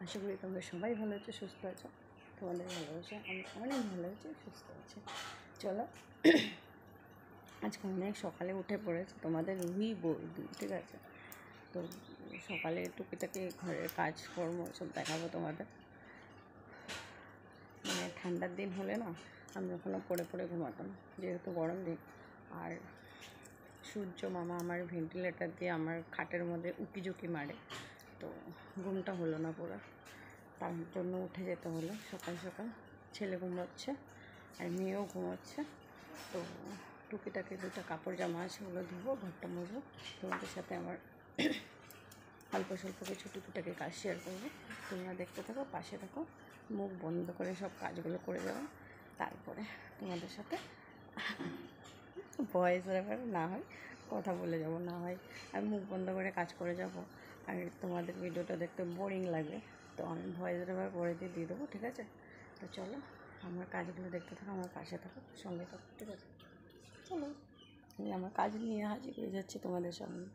আশা করি তোমরা সবাই ভালো আছো, সুস্থ আছো। তোমাদের ভালোবাসা আমি অনেক ভালো আছি, সুস্থ আছি। চলো আজকে অনেক সকালে উঠে পড়েছে, তোমাদের রুই বৌদি, ঠিক আছে? তো সকালে টুকিটাকি ঘরের কাজকর্ম সব দেখাবো তোমাদের। মানে ঠান্ডার দিন হলে না, আমি এখনও পড়ে পড়ে ঘুমাতাম, যেহেতু গরম দিন। আর সূর্য মামা আমার ভেন্টিলেটার দিয়ে আমার খাটের মধ্যে উকিঝুঁকি মারে, তো ঘুমটা হলো না পুরো। তার জন্য উঠে যেতে হলো সকাল সকাল। ছেলে ঘুমোচ্ছে আর মেয়েও ঘুমোচ্ছে। তো টুকিটাকি দুটো কাপড় জামা আছে, ওগুলো ধুবো, ঘরটা মুছবো। তোমাদের সাথে আমার অল্প স্বল্প কিছু টুকিটাকি কাজ শেয়ার করবো। তোমরা দেখতে থাকো, পাশে থাকো, মুখ বন্ধ করে সব কাজগুলো করে যাবো। তারপরে তোমাদের সাথে ভয়েস রেকর্ড না হয় কথা বলে যাব, না হয় আমি মুখ বন্ধ করে কাজ করে যাব, আর তোমাদের ভিডিওটা দেখতে বোরিং লাগে। তো আমি ভয়েস রেকর্ড করে দিয়ে দেবো, ঠিক আছে? তো চলো আমার কাজগুলো দেখতে থাকো, আমার পাশে থাকো, সঙ্গে থাকো, ঠিক আছে? চলো আমি আমার কাজ নিয়ে হাজির হয়ে যাচ্ছি তোমাদের সামনে।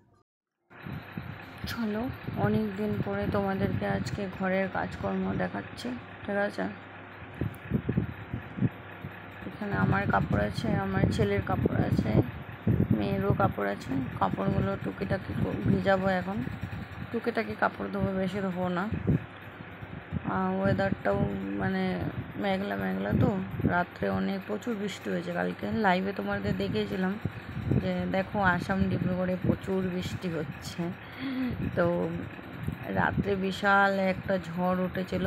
চলো, অনেক দিন পরে তোমাদেরকে আজকে ঘরের কাজকর্ম দেখাচ্ছি, ঠিক আছে? এখানে আমার কাপড় আছে, আমার ছেলের কাপড় আছে, মেয়েরও কাপড় আছে। কাপড়গুলো টুকিটাকি ভিজাবো এখন। টুকিটাকি কাপড় ধোবো, বেশি ধোবো না। ওয়েদারটাও মানে মেঘলা মেঘলা, তো রাত্রে অনেক প্রচুর বৃষ্টি হয়েছে কালকে। লাইভে তোমাদের দেখেছিলাম যে দেখো আসাম ডিব্রুগড়ে প্রচুর বৃষ্টি হচ্ছে। তো রাত্রে বিশাল একটা ঝড় উঠেছিল।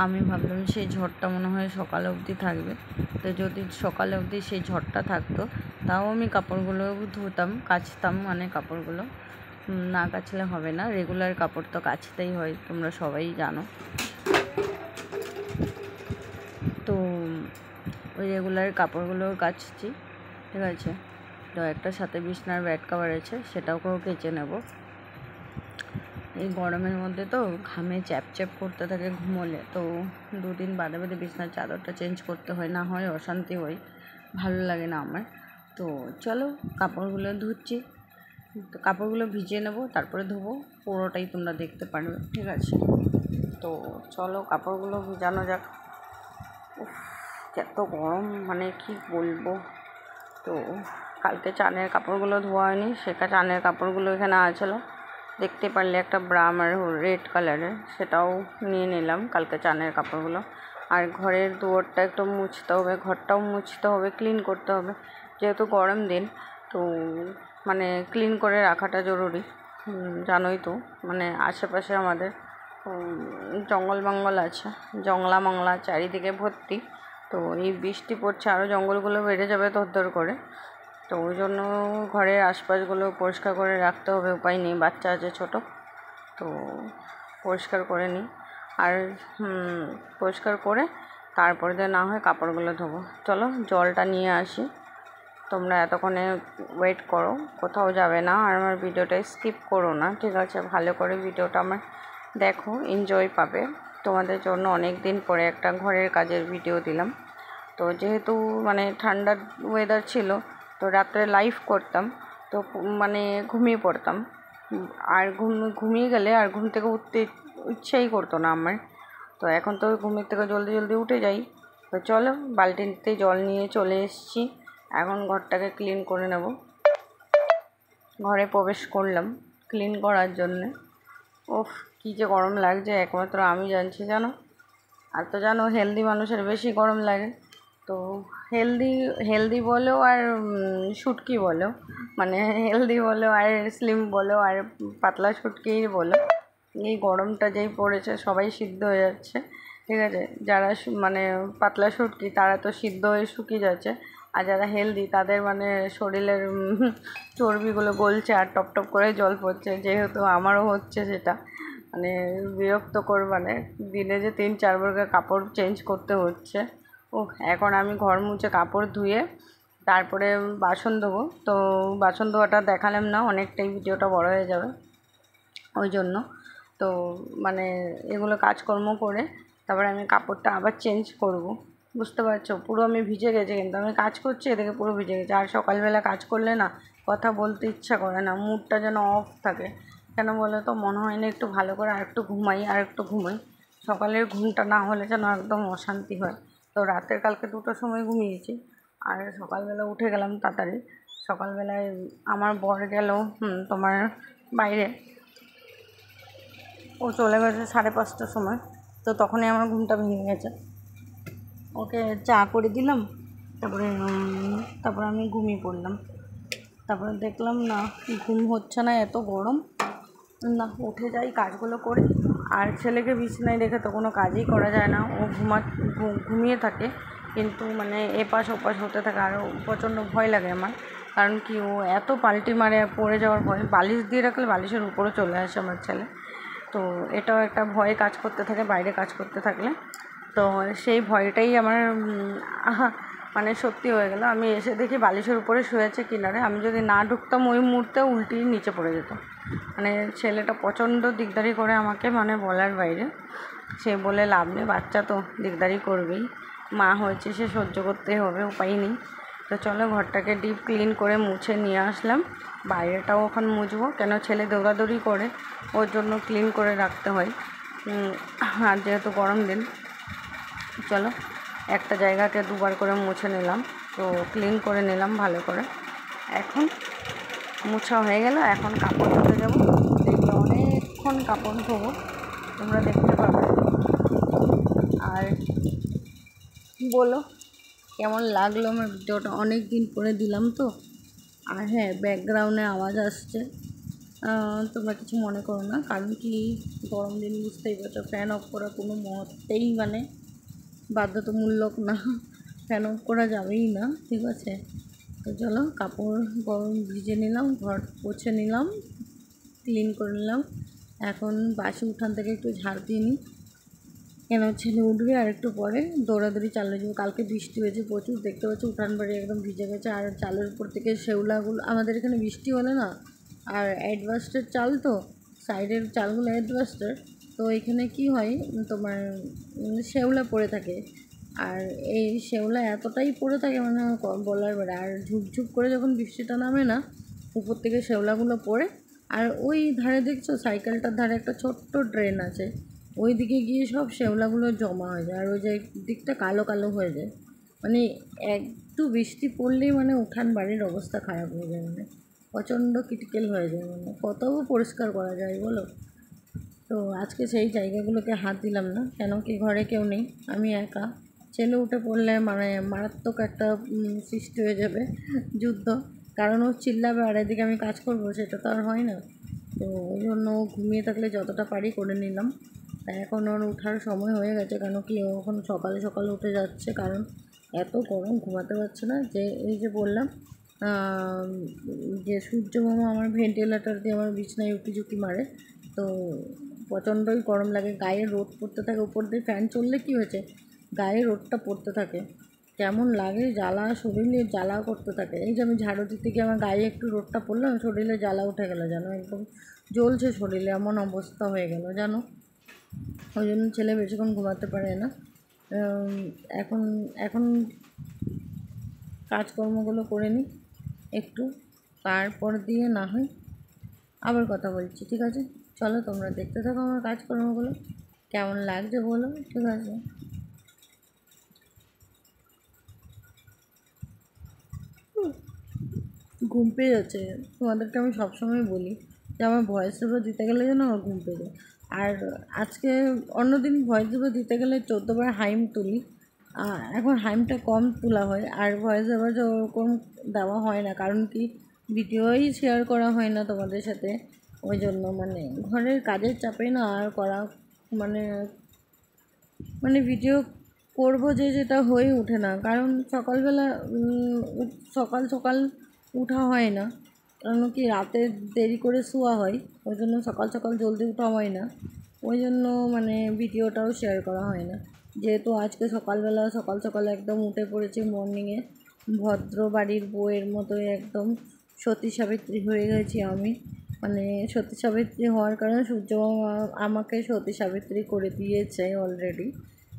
আমি ভাবলাম সেই ঝড়টা মনে হয় সকাল অবধি থাকবে। তো যদি সকাল অবধি সেই ঝড়টা থাকতো, তাও আমি কাপড়গুলো ধুতাম, কাচতাম, মানে কাপড়গুলো না কাচলে হবে না। রেগুলার কাপড় তো কাচতেই হয়, তোমরা সবাই জানো। তো ওই রেগুলার কাপড়গুলো কাচছি, ঠিক আছে? তো একটা সাথে বিছনার বেড কভার আছে, সেটাকেও কেচে নেব। এই গরমের মধ্যে তো ঘামে চ্যাপ চ্যাপ করতে থাকে ঘুমোলে, তো দুদিন বাদে বাদে বিছনার চাদরটা চেঞ্জ করতে হয়, না হয় অশান্তি হয়, ভালো লাগে না আমার। তো চলো কাপড়গুলো ধুচ্ছি। তো কাপড়গুলো ভিজিয়ে নেব, তারপরে ধোবো, পুরোটাই তোমরা দেখতে পারবে, ঠিক আছে? তো চলো কাপড়গুলো ভিজানো যাক। এত গরম, মানে কি বলবো। তো কালকে চানের কাপড়গুলো ধোয়া হয়নি, সেটা চানের কাপড়গুলো এখানে আছিলো, দেখতে পারলে একটা ব্রাউন আর রেড কালারের, সেটাও নিয়ে নিলাম কালকে চানের কাপড়গুলো। আর ঘরের দুয়ারটা একটু মুছতে হবে, ঘরটাও মুছতে হবে, ক্লিন করতে হবে, যেহেতু গরম দিন। তো মানে ক্লিন করে রাখাটা জরুরি, জানোই তো। মানে আশেপাশে আমাদের জঙ্গল মঙ্গল আছে, জংলা মংলা চারিদিকে ভর্তি। তো এই বৃষ্টি পড়ছে, আরও জঙ্গলগুলো বেড়ে যাবে থরথর করে। তো ওই জন্য ঘরের আশপাশগুলো পরিষ্কার করে রাখতে হবে, উপায় নেই, বাচ্চা আছে ছোটো। তো পরিষ্কার করে নিই, আর পরিষ্কার করে তারপরে দিয়ে না হয় কাপড়গুলো ধোবো। চলো জলটা নিয়ে আসি, তোমরা এতক্ষণে ওয়েট করো, কোথাও যাবে না, আর আমার ভিডিওটা স্কিপ করো না, ঠিক আছে? ভালো করে ভিডিওটা আমার দেখো, এনজয় পাবে। তোমাদের জন্য অনেক দিন পরে একটা ঘরের কাজের ভিডিও দিলাম। তো যেহেতু মানে ঠান্ডার ওয়েদার ছিল, তো রাত্রে লাইভ করতাম, তো মানে ঘুমিয়ে পড়তাম। আর ঘুমিয়ে গেলে আর ঘুম থেকে উঠতে ইচ্ছেই করতো না আমার। তো এখন তো ঘুমের থেকে জলদি জলদি উঠে যাই। তো চলো বালতিতে জল নিয়ে চলে এসেছি, এখন ঘরটাকে ক্লিন করে নেব। ঘরে প্রবেশ করলাম ক্লিন করার জন্যে। ওফ, কী যে গরম লাগছে, একমাত্র আমি জানছি, জানো? আর তো জানো হেলদি মানুষের বেশি গরম লাগে। তো হেলদি বলো আর শুটকি বলো, মানে হেলদি বলো আর স্লিম বলো আর পাতলা শুটকিই বলো, এই গরমটা যেই পড়েছে সবাই সিদ্ধ হয়ে যাচ্ছে, ঠিক আছে? যারা মানে পাতলা শুটকি, তারা তো সিদ্ধ হয়ে শুকিয়ে যাচ্ছে, আর যারা হেলদি তাদের মানে শরীরের চর্বিগুলো গলছে আর টপ টপ করে জল পড়ছে, যেহেতু আমারও হচ্ছে সেটা। মানে বিরক্তকর, মানে দিনে যে 3-4 বার কাপড় চেঞ্জ করতে হচ্ছে। এখন আমি ঘর মুছে কাপড় ধুয়ে তারপরে বাসন ধোবো। তো বাসন ধোয়াটা দেখালাম না, অনেকটাই ভিডিওটা বড় হয়ে যাবে, ওই জন্য। তো মানে এগুলো কাজকর্ম করে তারপরে আমি কাপড়টা আবার চেঞ্জ করব, বুঝতে পারছো? পুরো আমি ভিজে গেছে, কিন্তু আমি কাজ করছি এদিকে পুরো ভিজে গেছে। আর সকালবেলা কাজ করলে না কথা বলতে ইচ্ছা করে না, মুডটা যেন অফ থাকে। কেন বলো তো? মনে হয় না একটু ভালো করে আর একটু ঘুমাই। সকালের ঘুমটা না হলে যেন একদম অশান্তি হয়। তো রাতের কালকে 2টোর সময় ঘুমিয়েছি, আর সকালবেলা উঠে গেলাম তাড়াতাড়ি। সকালবেলায় আমার বর গেল তোমার বাইরে, ও চলে গেছে 5:30টার সময়। তো তখনই আমার ঘুমটা ভেঙে গেছে। ওকে চা করে দিলাম, তারপরে আমি ঘুমিয়ে পড়লাম। তারপরে দেখলাম না ঘুম হচ্ছে না, এত গরম, না উঠে যাই কাজগুলো করে। আর ছেলেকে বিছানায় রেখে তো কোনো কাজই করা যায় না, ও ঘুমিয়ে থাকে, কিন্তু মানে এপাশ ওপাশ হতে থাকে। আরও প্রচণ্ড ভয় লাগে আমার, কারণ কি ও এত পাল্টি মারে, পড়ে যাওয়ার ভয়। বালিশ দিয়ে রাখলে বালিশের উপরে চলে আসে আমার ছেলে। তো এটাও একটা ভয় কাজ করতে থাকে বাইরে কাজ করতে থাকলে। তো সেই ভয়টাই আমার মানে সত্যি হয়ে গেল। আমি এসে দেখি বালিশের উপরে শুয়েছে কিনারে, আমি যদি না ঢুকতাম ওই মুহূর্তে উল্টি নিচে পড়ে যেত। মানে ছেলেটা প্রচণ্ড দিকদারি করে আমাকে, মানে বলার বাইরে। সে বলে লাভ নেই, বাচ্চা তো দিকদারি করবেই, মা হয়েছে সে সহ্য করতে হবে, উপায় নেই। তো চলো ঘরটাকে ডিপ ক্লিন করে মুছে নিয়ে আসলাম। বাইরেটাও এখন মুছবো, কেন ছেলে দৌড়াদৌড়ি করে, ওর জন্য ক্লিন করে রাখতে হয়। আর যেহেতু গরম দিন, চলো একটা জায়গাকে 2বার করে মুছে নিলাম, তো ক্লিন করে নিলাম ভালো করে। এখন মুছা হয়ে গেল, এখন কাপড় ধুতে যাবো। দেখবে অনেকক্ষণ কাপড় ধোবো, তোমরা দেখতে পাবে। আর বলো কেমন লাগলো আমার ভিডিওটা, অনেক দিন পরে দিলাম তো। আর হ্যাঁ, ব্যাকগ্রাউন্ডে আওয়াজ আসছে, তোমরা কিছু মনে করো না, কারণ কি গরম দিন বুঝতেই পারছো, ফ্যান অফ করা কোনো মতেই মানে বাধ্যতামূলক না, ফ্যান অফ করা যাবেই না, ঠিক আছে। তো চলো কাপড় গরম ভিজে নিলাম, ঘর মুছে নিলাম, ক্লিন করে নিলাম। এখন বাসি উঠান থেকে একটু ঝাড় দিয়ে নিই, কেন ছেলে উঠবে আর একটু পরে, দৌড়াদৌড়ি চালিয়ে যাবো। কালকে বৃষ্টি হয়েছে প্রচুর, দেখতে পাচ্ছি উঠান বাড়ি একদম ভিজে গেছে। আর চালের উপর থেকে শেওলাগুলো, আমাদের এখানে বৃষ্টি হলে না, আর অ্যাডভাস্টের চাল তো, সাইডের চালগুলো অ্যাডভাস্টার, তো এখানে কি হয় তোমার শেওলা পড়ে থাকে। আর এই শেওলা এতটাই পড়ে থাকে মানে বলার বাইরে। আর ঝুপঝুপ করে যখন বৃষ্টিটা নামে না, উপর থেকে শেওলাগুলো পড়ে। আর ওই ধারে দেখছো সাইকেলটার ধারে একটা ছোট্ট ড্রেন আছে, ওই দিকে গিয়ে সব শেওলাগুলো জমা হয়ে যায়, আর ওই যে দিকটা কালো কালো হয়ে যায়। মানে একটু বৃষ্টি পড়লেই মানে উঠান বাড়ির অবস্থা খারাপ হয়ে যায়, মানে প্রচণ্ড ক্রিটিক্যাল হয়ে যায়, মানে কত পরিষ্কার করা যায় বলো। তো আজকে সেই জায়গাগুলোকে হাত দিলাম না, কেন কি ঘরে কেউ নেই, আমি একা। ছেলে উঠে পড়লে মানে মারাত্মক একটা সৃষ্টি হয়ে যাবে, যুদ্ধ। কারণ ও চিল্লাবে আর এদিকে আমি কাজ করবো, সেটা তো আর হয় না। তো ওই জন্য ঘুমিয়ে থাকলে যতটা পারি করে নিলাম। এখন ওর ওঠার সময় হয়ে গেছে, কেন কি ও এখন সকালে সকালে উঠে যাচ্ছে, কারণ এত গরম ঘুমাতে পারছে না। যে এই যে বললাম যে সূর্য মামা আমার ভেন্টিলেটর দিয়ে আমার বিছনায় উঁকি মারে, তো প্রচণ্ডই গরম লাগে, গায়ে রোদ পড়তে থাকে। উপর দিয়ে ফ্যান চললে কী হয়েছে, গায়ে রোদটা পড়তে থাকে, কেমন লাগে, জ্বালা, শরীরে জ্বালা করতে থাকে। এই যে আমি ঝাড়ু দিতে গিয়ে আমার গায়ে একটু রোদটা পড়লো, শরীরে জ্বালা উঠে গেলো, জানো একদম জ্বলছে শরীরে, এমন অবস্থা হয়ে গেল জানো। ওই জন্য ছেলে বেশিক্ষণ ঘুমাতে পারে না। এখন এখন কাজকর্মগুলো করে নিই একটু, তারপর দিয়ে না হয় আবার কথা বলছি, ঠিক আছে। চলো তোমরা দেখতে থাকো আমার কাজকর্মগুলো, কেমন লাগছে বলো, ঠিক আছে। ঘুম পেয়ে যাচ্ছে, তোমাদেরকে আমি সবসময় বলি যে আমার ভয়েস ওভার দিতে গেলে যেন আমার ঘুম পেয়ে যায়। আর আজকে অন্যদিন ভয়েস ওভার দিতে গেলে 14বার হাইম তুলি, এখন হাইমটা কম তোলা হয়, আর ভয়েস ওভার ওরকম দেওয়া হয় না, কারণ কি ভিডিওই শেয়ার করা হয় না তোমাদের সাথে। ওই জন্য মানে ঘরের কাজের চাপে না আর করা, মানে মানে ভিডিও করবো যে যেটা হয়ে ওঠে না, কারণ সকালবেলা সকাল সকাল উঠা হয় না, কারণ কি রাতে দেরি করে শোয়া হয়, ওই জন্য সকাল সকাল জলদি উঠা হয় না। ওই জন্য মানে ভিডিওটাও শেয়ার করা হয় না। যেহেতু আজকে সকালবেলা সকাল সকাল একদম উঠে পড়েছি মর্নিংয়ে, ভদ্র বাড়ির বউয়ের মতোই একদম সতী সাবিত্রী হয়ে গেছি আমি। মানে সতী সাবিত্রী হওয়ার কারণে সূর্য মামা আমাকে সতী সাবিত্রী করে দিয়েছে অলরেডি।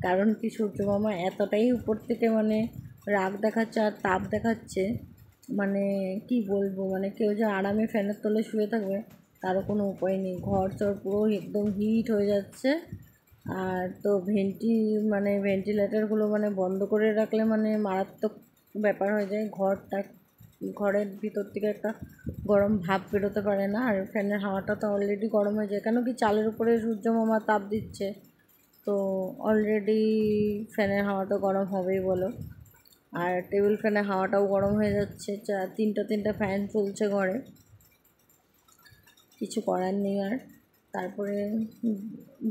কারণ কি সূর্য মামা এতটাই উপর থেকে মানে রাগ দেখাচ্ছে আর তাপ দেখাচ্ছে, মানে কি বলবো, মানে কেউ যে আরামে ফ্যানের তলে শুয়ে থাকবে তারও কোনো উপায় নেই, ঘর চর পুরো একদম হিট হয়ে যাচ্ছে। আর তো ভেন্টিলেটরগুলো মানে বন্ধ করে রাখলে মানে মারাত্মক ব্যাপার হয়ে যায়। ঘরের ভিতর থেকে একটা গরম ভাপ বেরোতে পারে না, আর ফ্যানের হাওয়াটা তো অলরেডি গরম হয়ে যায়, কেন কি চালের উপরে সূর্যমামা তাপ দিচ্ছে, তো অলরেডি ফ্যানের হাওয়াটা গরম হবেই বলো। আর টেবিল ফ্যানের হাওয়াটাও গরম হয়ে যাচ্ছে, তিনটা ফ্যান চলছে ঘরে, কিছু করার নেই আর। তারপরে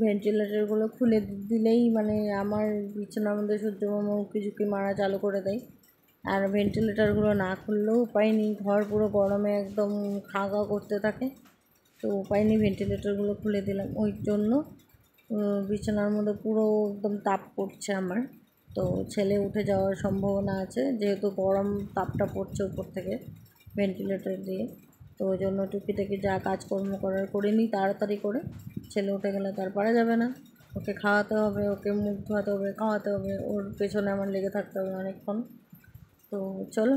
ভেন্টিলেটরগুলো খুলে দিলেই মানে আমার বিছানার মধ্যে সূর্যমামা উঁকি ঝুঁকি মারা চালু করে দেয়। আর ভেন্টিলেটরগুলো না খুললেও উপায় নেই, ঘর পুরো গরমে একদম খা খা করতে থাকে, তো উপায় নেই ভেন্টিলেটরগুলো খুলে দিলাম। ওই জন্য বিছানার মধ্যে পুরো একদম তাপ পড়ছে আমার। তো ছেলে উঠে যাওয়ার সম্ভাবনা আছে, যেহেতু গরম তাপটা পড়ছে উপর থেকে ভেন্টিলেটর দিয়ে। তো ওই জন্য টুকিটাকি যা কাজকর্ম করার করে নিই তাড়াতাড়ি করে। ছেলে উঠে গেলে তার পারা যাবে না, ওকে খাওয়াতে হবে, ওকে মুখ ধোয়াতে হবে, খাওয়াতে হবে, ওর পেছনে আমার লেগে থাকতে হবে অনেকক্ষণ। তো চলো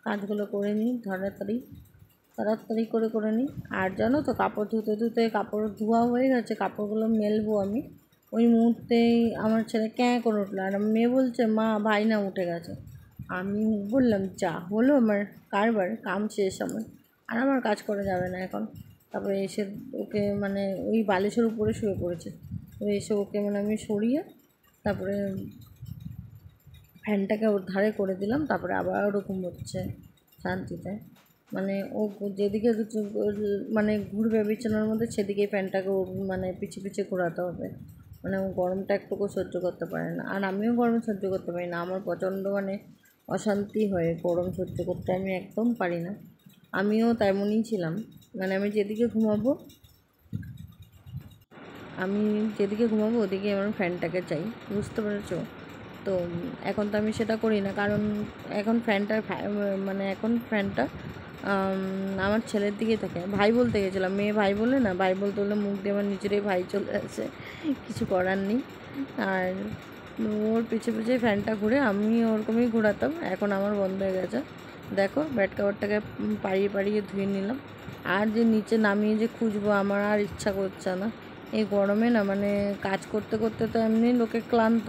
কাজগুলো করে নিই তাড়াতাড়ি করে নিই। আর জানো তো, কাপড় ধুতে কাপড় ধোয়া হয়ে গেছে, কাপড়গুলো মেলবো আমি, ওই মুহূর্তেই আমার ছেলে ক্যাঁ করে উঠলো, আর মেয়ে বলছে মা ভাই না উঠে গেছে। আমি বললাম যা হলো আমার কারবার, কাম শেষ আমার, আর আমার কাজ করা যাবে না এখন। তারপরে এসে ওকে মানে ওই বালিশের উপরে শুয়ে পড়েছে, তো এসে ওকে মানে আমি সরিয়ে তারপরে ফ্যানটাকে ওর ধারে করে দিলাম, তারপরে আবার ওরকম হচ্ছে শান্তিতে। মানে ও যেদিকে মানে ঘুরবে বিছানার মধ্যে সেদিকেই ফ্যানটাকে ওর মানে পিছিয়ে ঘোরাতে হবে, মানে ও গরমটা একটুকু সহ্য করতে পারে না। আর আমিও গরম সহ্য করতে পারি না, আমার প্রচণ্ড মানে অশান্তি হয় গরম সহ্য করতে, আমি একদম পারি না। আমিও তেমনই ছিলাম, মানে আমি যেদিকে ঘুমাবো ওদিকে আমার ফ্যানটাকে চাই, বুঝতে পেরেছো? তো এখন তো আমি সেটা করি না, কারণ এখন ফ্যানটা আমার ছেলের দিকেই থাকে। ভাই বলতে গেছিলাম, মেয়ে ভাই বলে না, ভাই বলতে বললে মুখ দিয়ে আমার নিজেরই ভাই চলে আসে, কিছু করার নেই। আর ওর পিছে ফ্যানটা ঘুরে আমি ওরকমই ঘোরাতাম, এখন আমার বন্ধ হয়ে গেছে। দেখো ব্যাট কাভারটাকে পাড়িয়ে ধুয়ে নিলাম। আর যে নিচে নামিয়ে যে খুঁজবো আমার আর ইচ্ছা করছে না, এই গরমে না মানে কাজ করতে করতে তো এমনি লোকে ক্লান্ত,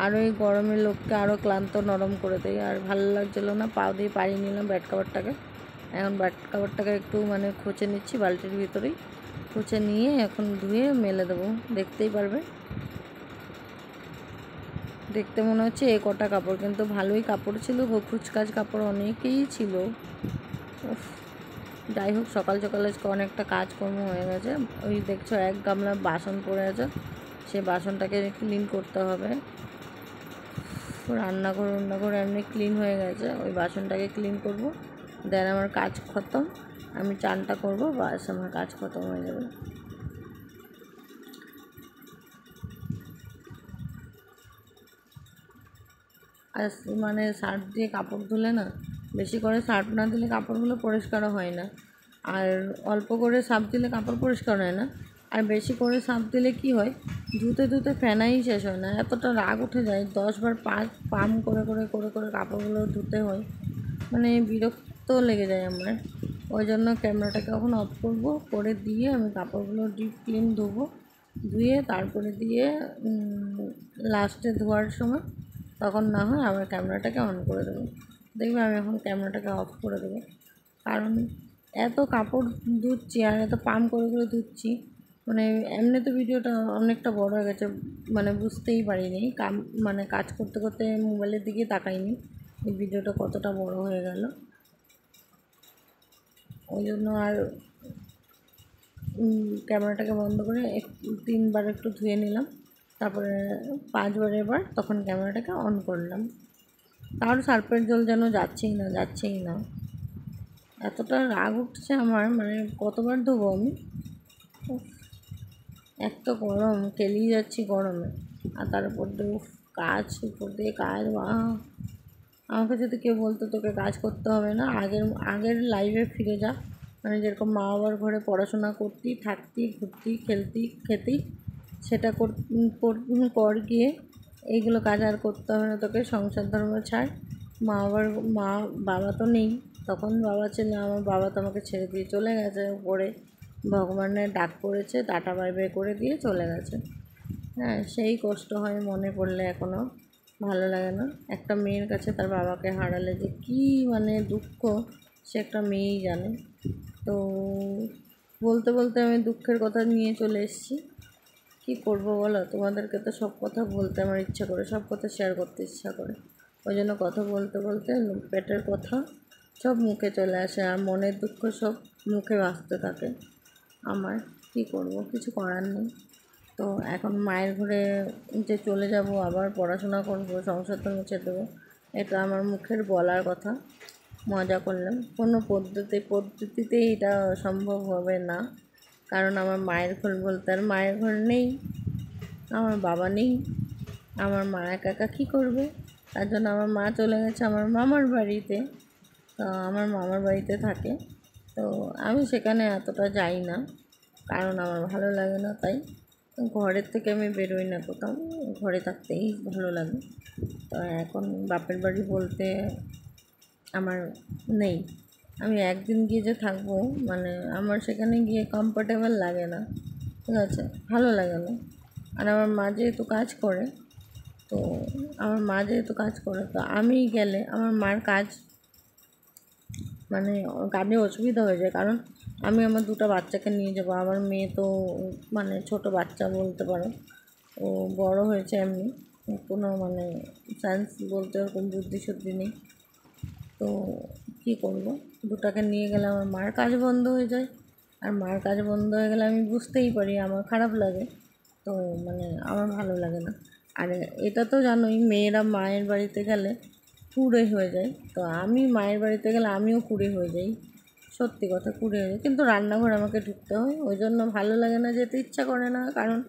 আর ওই গরমে লোককে আরও ক্লান্ত নরম করে দেয়, আর ভালো লাগছিলো না, পা দিয়ে পাড়িয়ে নিলাম ব্যাট কাভারটাকে। এখন ব্যাট কাভারটাকে একটু মানে খুঁচে নিচ্ছি বালতির ভিতরেই, খুঁচে নিয়ে এখন ধুয়ে মেলে দেবো, দেখতেই পারবে। দেখতে মনে হচ্ছে এ কটা কাপড়, কিন্তু ভালোই কাপড় ছিল, কুচকাচ কাপড় অনেকেই ছিল। যাই হোক, সকাল আজকে অনেকটা কাজকর্ম হয়ে গেছে। ওই দেখছো এক গামলা বাসন পড়ে আছে, সেই বাসনটাকে ক্লিন করতে হবে। রান্নাঘর এমনি ক্লিন হয়ে গেছে, ওই বাসনটাকে ক্লিন করব, দেন আমার কাজ খতম। আমি চানটা করবো, বাস আমার কাজ খতম হয়ে যাবে। আর মানে সার্ফ দিয়ে কাপড় ধুলে না, বেশি করে সার্ফ না দিলে কাপড়গুলো পরিষ্কারও হয় না, আর অল্প করে সার্ফ দিলে কাপড় পরিষ্কার হয় না, আর বেশি করে সার্ফ দিলে কি হয়, ধুতে ফেনাই শেষ হয় না, এতটা রাগ উঠে যায়, 10 বার পাম করে কাপড়গুলো ধুতে হয়, মানে বিরক্ত লেগে যায় আমার। ওই জন্য ক্যামেরাটাকে এখন অফ করবো, করে দিয়ে আমি কাপড়গুলো ডিপ ক্লিন ধোবো, ধুয়ে তারপরে দিয়ে লাস্টে ধোয়ার সময় তখন না হয় আবার ক্যামেরাটাকে অন করে দেবো। দেখবে আমি এখন ক্যামেরাটাকে অফ করে দেবো, কারণ এত কাপড় ধুচ্ছি আর এত পাম করে ধুচ্ছি, মানে এমনি তো ভিডিওটা অনেকটা বড় হয়ে গেছে, মানে বুঝতেই পারিনি, মানে কাজ করতে মোবাইলের দিকে তাকাইনি এই ভিডিওটা কতটা বড় হয়ে গেল। ওই জন্য আর ক্যামেরাটাকে বন্ধ করে 3বার একটু ধুয়ে নিলাম, তারপরে 5বার এবার তখন ক্যামেরাটাকে অন করলাম। তার সার্ফের জল যেন যাচ্ছেই না, এতটা রাগ উঠছে আমার, মানে কতবার ধোবো আমি। এক তো গরম, কেলিয়ে যাচ্ছি গরমে, আর তার উপর দিয়ে কাজ আমাকে যদি কেউ বলতো তোকে কাজ করতে হবে না, আগের লাইফে ফিরে যা, মানে যেরকম মা বাবার ঘরে পড়াশোনা করতি, থাকতি, ঘুরতি, খেতি, সেটা কর গিয়ে, এইগুলো কাজ আর করতে হবে না তোকে, সংসার ধর্ম ছাড়। মা বাবা তো নেই, তখন বাবা ছিল, আমার বাবা তো আমাকে ছেড়ে দিয়ে চলে গেছে উপরে, ভগবানের ডাক পড়েছে, টাটা বাই বাই করে দিয়ে চলে গেছে। হ্যাঁ, সেই কষ্ট হয় মনে পড়লে, এখনও ভালো লাগে না। একটা মেয়ের কাছে তার বাবাকে হারালে যে কী মানে দুঃখ, সে একটা মেয়েই জানে। তো বলতে বলতে আমি দুঃখের কথা নিয়ে চলে এসেছি। কী করবো বলো, তোমাদেরকে তো সব কথা বলতে আমার ইচ্ছা করে, সব কথা শেয়ার করতে ইচ্ছা করে। ওই জন্য কথা বলতে বলতে পেটের কথা সব মুখে চলে আসে, আর মনের দুঃখ সব মুখে ভাসতে থাকে আমার। কী করবো, কিছু করার নেই। তো এখন মায়ের ঘরে যে চলে যাব, আবার পড়াশোনা করব, সংসার তো মুছে দেবো, এটা আমার মুখের বলার কথা। মজা করলাম, কোনো পদ্ধতিতেই এটা সম্ভব হবে না। কারণ আমার মায়ের ঘর বলতে আর মায়ের ঘর নেই, আমার বাবা নেই, আমার মা একা একা কী করবে। তার জন্য আমার মা চলে গেছে আমার মামার বাড়িতে। তো আমার মামার বাড়িতে থাকে, তো আমি সেখানে এতটা যাই না, কারণ আমার ভালো লাগে না। তাই ঘরের থেকে আমি বেরোই না কোথাও, ঘরে থাকতেই ভালো লাগে। তো এখন বাপের বাড়ি বলতে আমার নেই। আমি একদিন গিয়ে যে থাকবো, মানে আমার সেখানে গিয়ে কমফর্টেবল লাগে না, ঠিক আছে, ভালো লাগে না। আর আমার মা যেহেতু কাজ করে, তো আমি গেলে আমার মার কাজ মানে কাজে অসুবিধা হয়ে যায়। কারণ আমি আমার দুটো বাচ্চাকে নিয়ে যাবো, আমার মেয়ে তো মানে ছোট বাচ্চা বলতে পারো, ও বড় হয়েছে এমনি, কোনো মানে সায়েন্স বলতে ওরকম বুদ্ধি শুদ্ধি নেই। তো কী করবো, দুটাকে নিয়ে গেলে আমার মার কাজ বন্ধ হয়ে যায়, আর মার কাজ বন্ধ হয়ে গেলে আমি বুঝতেই পারি আমার খারাপ লাগে। তো মানে আমার ভালো লাগে না। আর এটা তো জানোই, মেয়েরা মায়ের বাড়িতে গেলে কুঁড়ে হয়ে যায়। তো আমি মায়ের বাড়িতে গেলে আমিও কুঁড়ে হয়ে যাই, সত্যি কথা কুঁড়ে হয়ে যায়। কিন্তু রান্নাঘরে আমাকে ঢুকতে হয়, ওই জন্য ভালো লাগে না, যেতে ইচ্ছা করে না। কারণ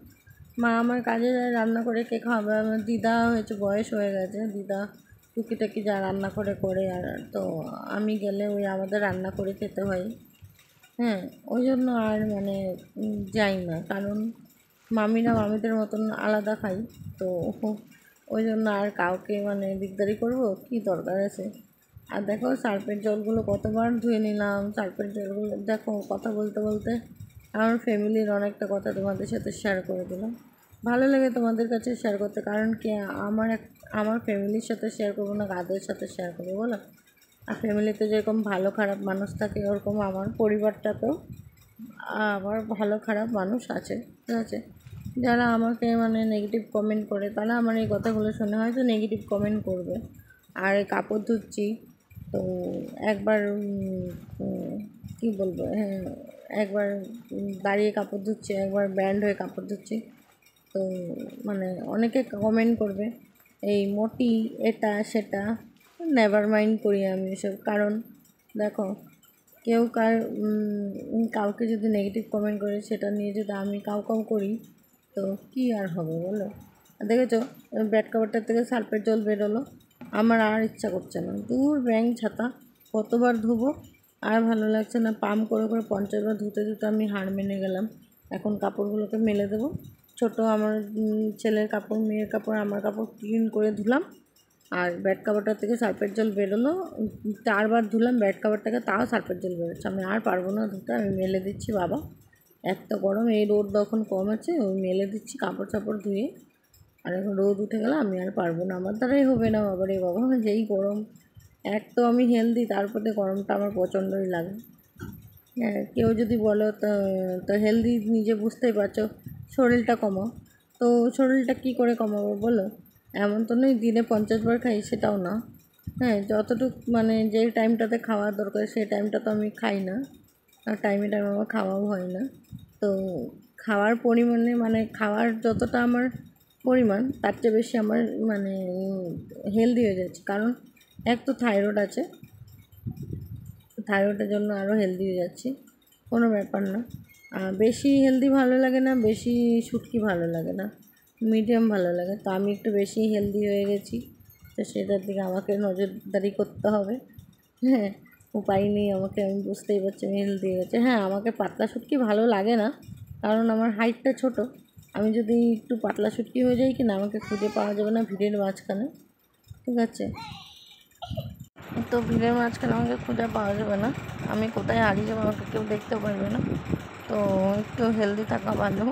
মা আমার কাজে যায়, রান্না করে কে খাবে। আমার দিদা হয়েছে, বয়স হয়ে গেছে, দিদা টুকিটাকি যা রান্না করে। আর তো আমি গেলে ওই আমাদের রান্না করে খেতে হয়। হ্যাঁ, ওই জন্য আর মানে যাই না। কারণ মামিদের মতন আলাদা খাই, তো ওই জন্য আর কাউকে মানে দিকদারি করবো, কী দরকার আছে। আর দেখো সার্ফের জলগুলো কতবার ধুয়ে নিলাম, সার্ফের জলগুলো দেখো। কথা বলতে বলতে আমার ফ্যামিলির অনেকটা কথা তোমাদের সাথে শেয়ার করে দিলাম। ভালো লাগে তোমাদের কাছে শেয়ার করতে, কারণ কি আমার ফ্যামিলির সাথে শেয়ার করবো না, কাদের সাথে শেয়ার করবো বলো। আর ফ্যামিলিতে যেরকম ভালো খারাপ মানুষ থাকে, ওরকম আমার পরিবারটাতেও আবার ভালো খারাপ মানুষ আছে, ঠিক আছে। যারা আমাকে মানে নেগেটিভ কমেন্ট করে, তারা আমার এই কথাগুলো শুনে হয়তো নেগেটিভ কমেন্ট করবে। আর কাপড় ধুচ্ছি, তো একবার কী বলবো, হ্যাঁ, একবার দাঁড়িয়ে কাপড় ধুচ্ছি, একবার ব্যান্ড হয়ে কাপড় ধুচ্ছি। তো মানে অনেকে কমেন্ট করবে এই মোটি, এটা সেটা, নেভার মাইন্ড করি আমি এসব। কারণ দেখো, কেউ কাউকে যদি নেগেটিভ কমেন্ট করে, সেটা নিয়ে যদি আমি কাউ করি, তো কী আর হবে বলো। দেখেছো ব্যাড কাভারটার থেকে সার্ফের জল বেরোলো, আমার আর ইচ্ছা করছে না। দূর ব্যাঙ ছাতা, কতবার ধোবো, আর ভালো লাগছে না। পাম্প করে 50 বার ধুতে ধুতে আমি হাড় মেনে গেলাম। এখন কাপড়গুলোকে মেলে দেবো। ছোটো আমার ছেলের কাপড়, মেয়ের কাপড়, আমার কাপড় ক্লিন করে ধুলাম। আর ব্যাড কাভারটার থেকে সার্ফের জল বেরোলো, 4বার ধুলাম ব্যাড কাভারটাকে, তাও সার্ফের জল বেরোচ্ছে। আমি আর পারবো না ধুতে, আমি মেলে দিচ্ছি। বাবা এত গরম, এই রোদ যখন কম আছে, ওই মেলে দিচ্ছি কাপড় চাপড় ধুয়ে। আর এখন রোদ উঠে গেলে আমি আর পারবো না, আমার দ্বারাই হবে না। বাবা রে বাবা, যেই গরম, এক তো আমি হেলদি, তারপরে গরমটা আমার প্রচণ্ডই লাগে। হ্যাঁ, কেউ যদি বলো তো হেলদি, নিজে বুঝতেই পারছো, শরীরটা কমাও। তো শরীরটা কী করে কমাবো বলো। এমন তো নয় দিনে 50 বার খাই, সেটাও না। হ্যাঁ, যতটুকু মানে যে টাইমটাতে খাওয়ার দরকার, সেই টাইমটা তো আমি খাই না, আর টাইমে আমার খাওয়াও হয় না। তো খাওয়ার পরিমাণে মানে খাওয়ার যতটা আমার পরিমাণ, তার চেয়ে বেশি আমার মানে হেলদি হয়ে যাচ্ছে। কারণ এক তো থাইরয়েড আছে, থাইরয়েডের জন্য আরও হেলদি হয়ে যাচ্ছি, কোনো ব্যাপার না। বেশি হেলদি ভালো লাগে না, বেশি শুটকি ভালো লাগে না, মিডিয়াম ভালো লাগে। তো আমি একটু বেশি হেলদি হয়ে গেছি, তো সেটার দিকে আমাকে নজরদারি করতে হবে। হ্যাঁ, উপায় নেই, আমি বুঝতেই পারছি আমি হেলদি হয়ে গেছি। হ্যাঁ, আমাকে পাতলা শুটকি ভালো লাগে না, কারণ আমার হাইটটা ছোটো। আমি যদি একটু পাতলা শুটকি হয়ে যাই কিনা, আমাকে খুঁজে পাওয়া যাবে না ভিড়ের মাঝখানে, ঠিক আছে। তো ভিড়ের মাঝখানে আমাকে খুঁজে পাওয়া যাবে না, আমি কোথায় হারিয়ে যাবো, আমাকে কেউ দেখতেও পারবে না। তো একটু হেলদি থাকা ভালো।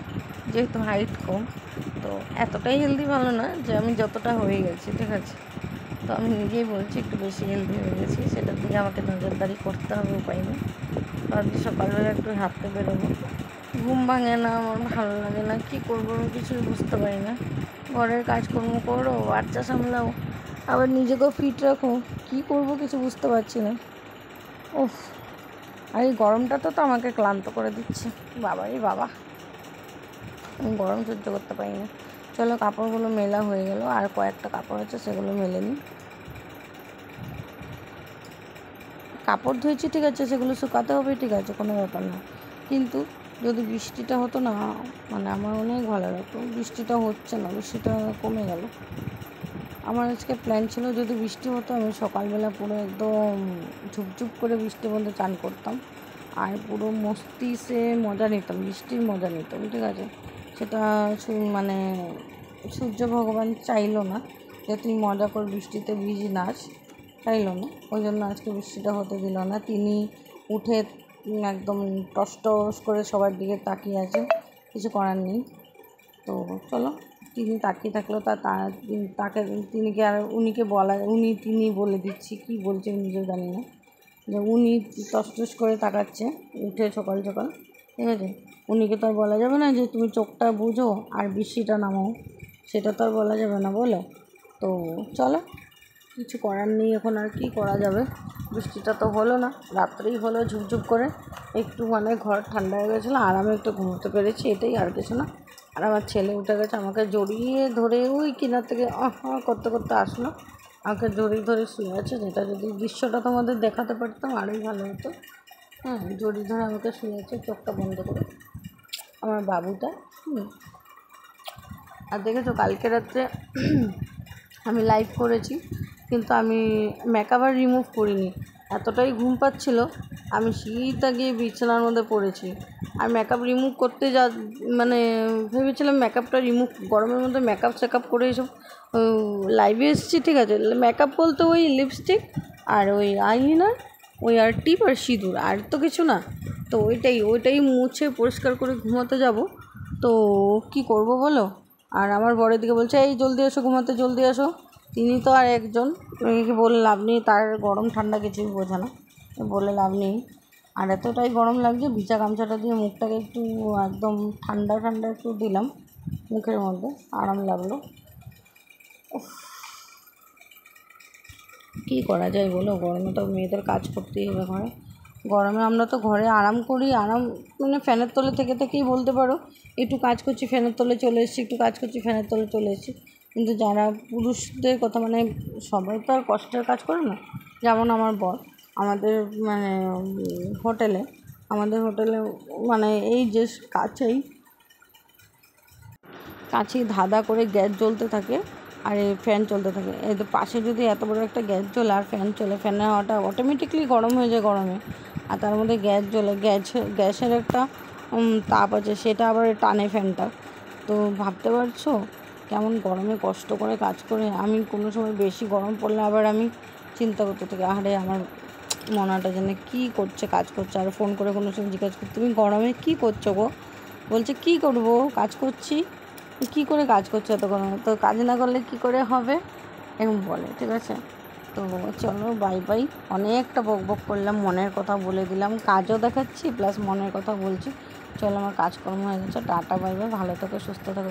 যেহেতু হাইট কম, তো এতটাই হেলদি ভালো না যে আমি যতটা হয়ে গেছি, ঠিক আছে। তো আমি নিজেই বলছি একটু বেশি হেলদি হয়ে গেছি, সেটার দিকে আমাকে নজরদারি করতে হবে, উপায় নেই। ভাবছি সকালবেলা একটু হাঁটতে বেরোবো, ঘুম ভাঙে না, আমার ভালো লাগে না, কী করবো আমি কিছুই বুঝতে পারি না। ঘরের কাজকর্ম করো, বাচ্চা সামলাও, আবার নিজেকেও ফিট রাখো, কী করবো কিছু বুঝতে পারছি না। ওফ, আর এই গরমটা তো আমাকে ক্লান্ত করে দিচ্ছে, বাবারই বাবা, আমি গরম সহ্য করতে পারি না। চলো কাপড়গুলো মেলা হয়ে গেল, আর কয়েকটা কাপড় আছে সেগুলো মেলে নিই। কাপড় ধুয়েছি ঠিক আছে, সেগুলো শুকাতে হবে ঠিক আছে, কোনো ব্যাপার না, কিন্তু যদি বৃষ্টিটা হতো না, মানে আমার অনেক ভালো লাগতো। বৃষ্টিটা হচ্ছে না, বৃষ্টিটা কমে গেল। আমার আজকে প্ল্যান ছিল যদি বৃষ্টি হতো আমি সকালবেলা পুরো একদম ঝুপঝুপ করে বৃষ্টির মধ্যে চান করতাম, আর পুরো মস্তিষ্কে মজা নিতাম, বৃষ্টির মজা নিতাম, ঠিক আছে। সেটা মানে সূর্য ভগবান চাইলো না যে তুই মজা কর, বৃষ্টিতে ভিজি নাচ, চাইলো না। ওই জন্য আজকে বৃষ্টিটা হতে দিল না। তিনি উঠে একদম টস টস করে সবার দিকে তাকিয়ে আছে, কিছু করার নেই। তো চলো, তিনি তাকিয়ে থাকলেও তাকে তিনিকে আর উনিকে বলা, তিনি বলে দিচ্ছি, কী বলছে আমি নিজেও জানি না, যে উনি টস করে তাকাচ্ছে উঠে সকাল সকাল, ঠিক আছে। উনিকে তো আর বলা যাবে না যে তুমি চোখটা বুঝো আর বৃষ্টিটা নামাও, সেটা তো আর বলা যাবে না, বলো। তো চলো, কিছু করার নেই, এখন আর কি করা যাবে। বৃষ্টিটা তো হলো না, রাত্রেই হলো ঝুপঝুপ করে, একটু মানে ঘর ঠান্ডা হয়ে গেছিলো, আরামে একটু ঘুমোতে পেরেছি, এটাই, আর কিছু না। আর আমার ছেলে উঠে গেছে, আমাকে জড়িয়ে ধরে ওই কিনার থেকে করতে করতে আসলো, আমাকে জড়িয়ে ধরে শুয়ে আছে। যেটা যদি দৃশ্যটা তোমাদের দেখাতে পারতাম আরোই ভালো হতো। হ্যাঁ, জড়িয়ে ধরে আমাকে শুয়ে আছে চোখটা বন্ধ করে, আমার বাবুটা। আর দেখেছো কালকে রাত্রে আমি লাইভ করেছি, কিন্তু আমি মেকআপ আর রিমুভ করিনি, এতটাই ঘুম পাচ্ছিল, আমি সিধা গিয়ে বিছানার মধ্যে পড়েছি। আর মেকআপ রিমুভ করতে মানে ভেবেছিলাম মেকআপটা রিমুভ, গরমের মধ্যে মেকআপ চেকআপ করে এসব লাইভে এসেছি, ঠিক আছে। মেকআপ বলতে ওই লিপস্টিক আর ওই আইলাইনার, ওই আর টিপ আর সিঁদুর, আর তো কিছু না। তো ওইটাই মুছে পরিষ্কার করে ঘুমাতে যাব। তো কি করব বলো। আর আমার বরের দিকে বলছে এই জলদি এসো ঘুমাতে, জলদি এসো। তিনি তো আর একজন, বলে লাভ নেই, তার গরম ঠান্ডা কিছুই বোঝে না, বলে লাভ নেই। আর এতটাই গরম লাগছে, ভিজা গামছাটা দিয়ে মুখটাকে একটু একদম ঠান্ডা ঠান্ডা একটু দিলাম মুখের মধ্যে, আরাম লাগলো। কী করা যায় বলো, গরমে তো মেয়েদের কাজ করতেই হবে ঘরে। গরমে আমরা তো ঘরে আরাম করি, মানে ফ্যানের তলে থেকেই বলতে পারো, একটু কাজ করছি ফ্যানের তলে চলে এসেছি, একটু কাজ করছি ফ্যানের তলে চলে এসেছি। কিন্তু যারা পুরুষদের কথা, মানে সবাই তো আর কষ্টের কাজ করে না। যেমন আমার বর, আমাদের মানে আমাদের হোটেলে মানে এই যে কাছেই ধাঁধা করে গ্যাস জ্বলতে থাকে, আর এই ফ্যান চলতে থাকে। এই তো পাশে যদি এত বড় একটা গ্যাস জ্বলে আর ফ্যান চলে, ফ্যানের হাওয়াটা অটোমেটিকলি গরম হয়ে যায় গরমে, আর তার মধ্যে গ্যাস জ্বলে, গ্যাসের একটা তাপ আছে, সেটা আবার টানে ফ্যানটা। তো ভাবতে পারছো কেমন গরমে কষ্ট করে কাজ করে। আমি কোনো সময় বেশি গরম পড়লে আবার আমি চিন্তা করতে থাকি, আরে আমার মনাটা যেন কী করছে, কাজ করছে, আর ফোন করে কোনো সময় জিজ্ঞাসা করছি তুমি গরমে কী করছো গো, বলছে কী করবো, কাজ করছি। কী করে কাজ করছো এত গরমে, তো কাজ না করলে কী করে হবে, এরকম বলে, ঠিক আছে। তো চলো বাই বাই, অনেকটা বক করলাম, মনের কথা বলে দিলাম, কাজও দেখাচ্ছি প্লাস মনের কথা বলছি। চলো, আমার কাজকর্ম হয়ে গেছে, টাটা বাই বাই, ভালো থেকো সুস্থ থেকো।